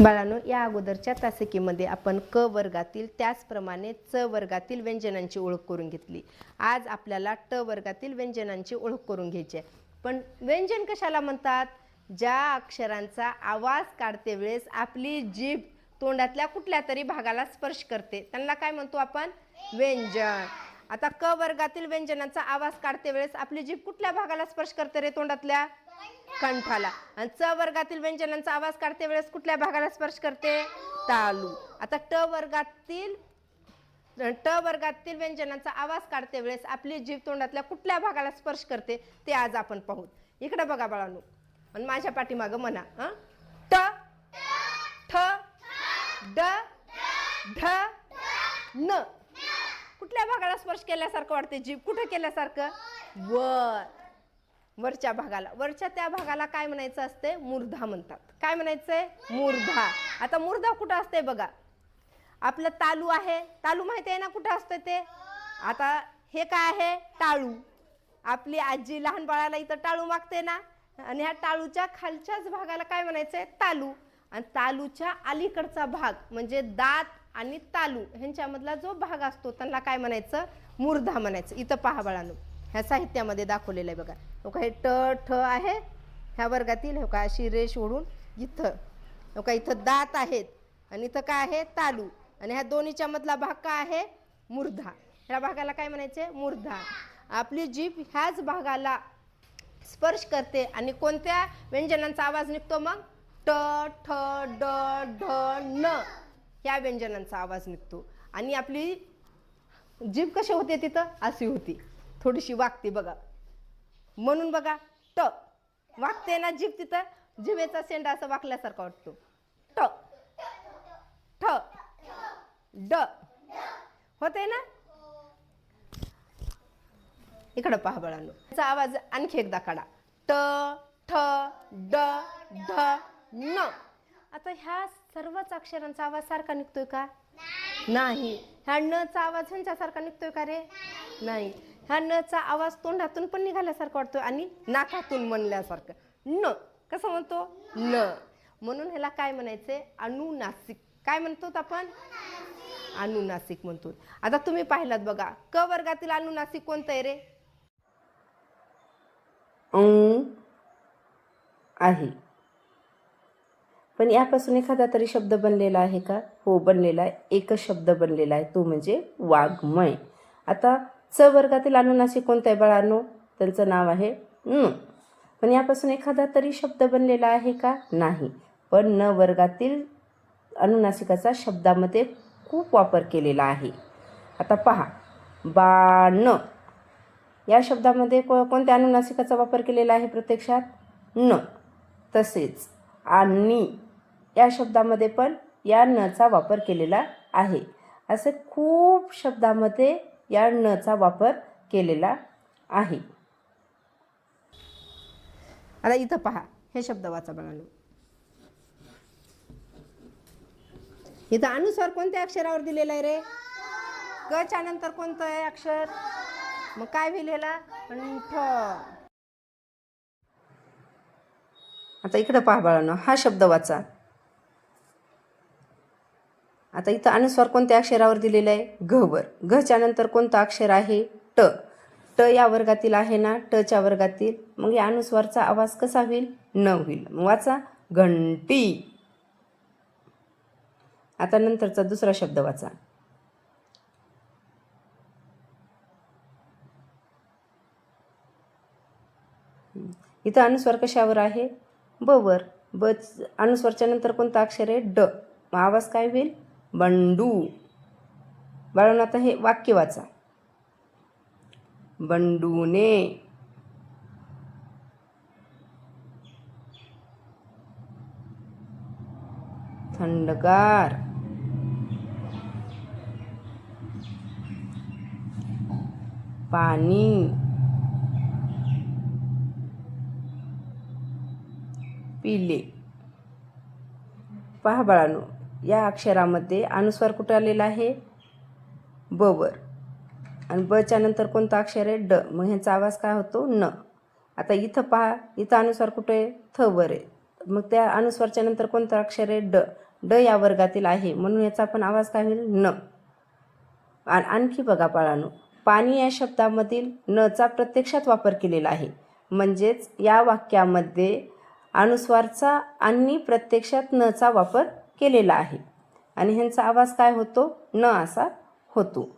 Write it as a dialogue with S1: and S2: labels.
S1: बाळांनो, या अगोदरच्या तासिकेमध्ये आपण क वर्गातील त्याचप्रमाणे च वर्गातील व्यंजनांची ओळख करून घेतली. आज आपल्याला ट वर्गातील व्यंजनांची ओळख करून घ्यायची आहे. पण व्यंजन कशाला म्हणतात? ज्या अक्षरांचा आवाज काढते वेळेस आपली जीभ तोंडातल्या कुठल्या तरी भागाला स्पर्श करते, त्यांना काय म्हणतो आपण? व्यंजन. आता क वर्गातील व्यंजनांचा आवाज काढते वेळेस आपली जीभ कुठल्या भागाला स्पर्श करते रे? तोंडातल्या कंठाला. आणि च वर्गातील व्यंजनांचा आवाज काढते वेळेस कुठल्या भागाला स्पर्श करते? तालू. आता ट वर्गातील व्यंजनांचा आवाज काढते वेळेस आपली जीभ तोंडातल्या कुठल्या भागाला स्पर्श करते ते आज आपण पाहू. इकडे बघा बाळांनो, आणि माझ्या पाठीमागं म्हणा. ट, ठ, ड, ढ, न. कुठल्या भागाला स्पर्श केल्यासारखं वाटते जीभ? कुठे केल्यासारखं? वरच्या भागाला. वरच्या त्या भागाला काय म्हणायचं असते? मूर्धा म्हणतात. काय म्हणायचंय? मूर्धा. आता मूर्धा कुठं असते बघा. आपलं तालू आहे. तालू माहिती आहे ना कुठं असतं ते? आता हे काय आहे? टाळू. आपली आजी लहान बाळाला इथं टाळू मागते ना, आणि ह्या टाळूच्या खालच्याच भागाला काय म्हणायचंय? तालू. आणि तालूच्या अलीकडचा भाग म्हणजे दात आणि तालू ह्यांच्यामधला जो भाग असतो त्यांना काय म्हणायचं? मूर्धा म्हणायचं. इथं पहा बाळांनो, ह्या साहित्यामध्ये दाखवलेलं आहे बघा. हे ट ठ आहे ह्या वर्गातील. हो का, अशी रेष ओढून इथं हो का, इथं दात आहेत आणि इथं काय आहे? तालू. आणि ह्या दोन्हीच्या मधला भाग काय आहे? मूर्धा. ह्या भागाला काय म्हणायचे? मूर्धा. आपली जीभ ह्याच भागाला स्पर्श करते आणि कोणत्या व्यंजनांचा आवाज निघतो मग? ट, ठ, ड, ढ, न ह्या व्यंजनांचा आवाज निघतो. आणि आपली जीभ कशी होते तिथं? अशी होती, थोडीशी वागते बघा. म्हणून बघा, ट वागते ना जीभ तिथं. जिभेचा शेंडा असं वाकल्यासारखा वाटतो. ट, ठ, ड होते ना. इकडं पहा बाळांनो, याचा आवाज आणखी एकदा काढा. ट, ठ, ड, ढ, न. आता ह्या सर्वच अक्षरांचा आवाज सारखा निघतोय का? नाही. ह्या न चा आवाज ह्यांच्यासारखा निघतोय का रे? नाही. ह्या न चा आवाज तोंडातून पण निघाल्यासारखं वाटतोय आणि नाकातून म्हणल्यासारखं. न कसं म्हणतो? न. म्हणून ह्याला काय म्हणायचंय? अनुनासिक. काय म्हणतो आपण? अनुनासिक म्हणतो. आता तुम्ही पाहिलात बघा, क वर्गातील अनुनासिक कोणतं आहे रे?
S2: आहे. पण यापासून एखादा तरी शब्द बनलेला आहे का? हो, बनलेला आहे. एकच शब्द बनलेला आहे, तो म्हणजे वाङ्मय. आता च वर्गातील अनुनासिक कोणतं आहे बाळांनो? त्यांचं नाव आहे न. पण यापासून एखादा तरी शब्द बनलेला आहे का? नाही. पण न वर्गातील अनुनासिकाचा शब्दामध्ये खूप वापर केलेला आहे. आता पहा, बाण या शब्दामध्ये कोणत्या अनुनासिकाचा वापर केलेला आहे प्रत्यक्षात? न. तसेच आणि या शब्दामध्ये पण या न चा वापर केलेला आहे. असे खूप शब्दामध्ये या न चा वापर केलेला आहे.
S1: आता इथं पहा, हे शब्द वाचा बाळांनो. इथं अनुस्वार कोणत्या अक्षरावर दिलेला आहे रे? क च्या नंतर कोणतं आहे अक्षर? मग काय लिहिलेला? कंठ.
S2: आता इकडं पहा बाळांनो, हा शब्द वाचा. आता इथं अनुस्वार कोणत्या अक्षरावर दिलेला आहे? घ वर. घ च्या नंतर कोणतं अक्षर आहे? ट. ट या वर्गातील आहे ना, ट च्या वर्गातील. मग या अनुस्वारचा आवाज कसा होईल? न होईल. मग वाचा, घंटी. आता नंतरचा दुसरा शब्द वाचा. इथं अनुस्वार कशावर आहे? ब वर. ब अनुस्वारच्या नंतर कोणतं अक्षर आहे? ड. मग आवाज काय होईल? बंडू. बाळांनो, आता हे वाक्य वाचा. बंडूने. थंडगार. पाणी. पिले. पहा बाळांनो, या अक्षरामध्ये अनुस्वार कुठं आलेला आहे? ब वर. आणि ब च्या नंतर कोणतं अक्षर आहे? ड. मग ह्याचा आवाज काय होतो? न. आता इथं पहा, इथं अनुस्वार कुठे आहे? थ वर आहे. मग त्या अनुस्वारच्या नंतर कोणतं अक्षर आहे? ड. ड या वर्गातील आहे म्हणून याचा पण आवाज काय होईल न. आणखी बघा बाळांनो, पाणी या शब्दामधील नचा प्रत्यक्षात वापर केलेला आहे. म्हणजेच या वाक्यामध्ये अनुस्वारचा आणि प्रत्यक्षात नचा वापर केलेला आहे आणि ह्यांचा आवाज काय होतो न असा होतो.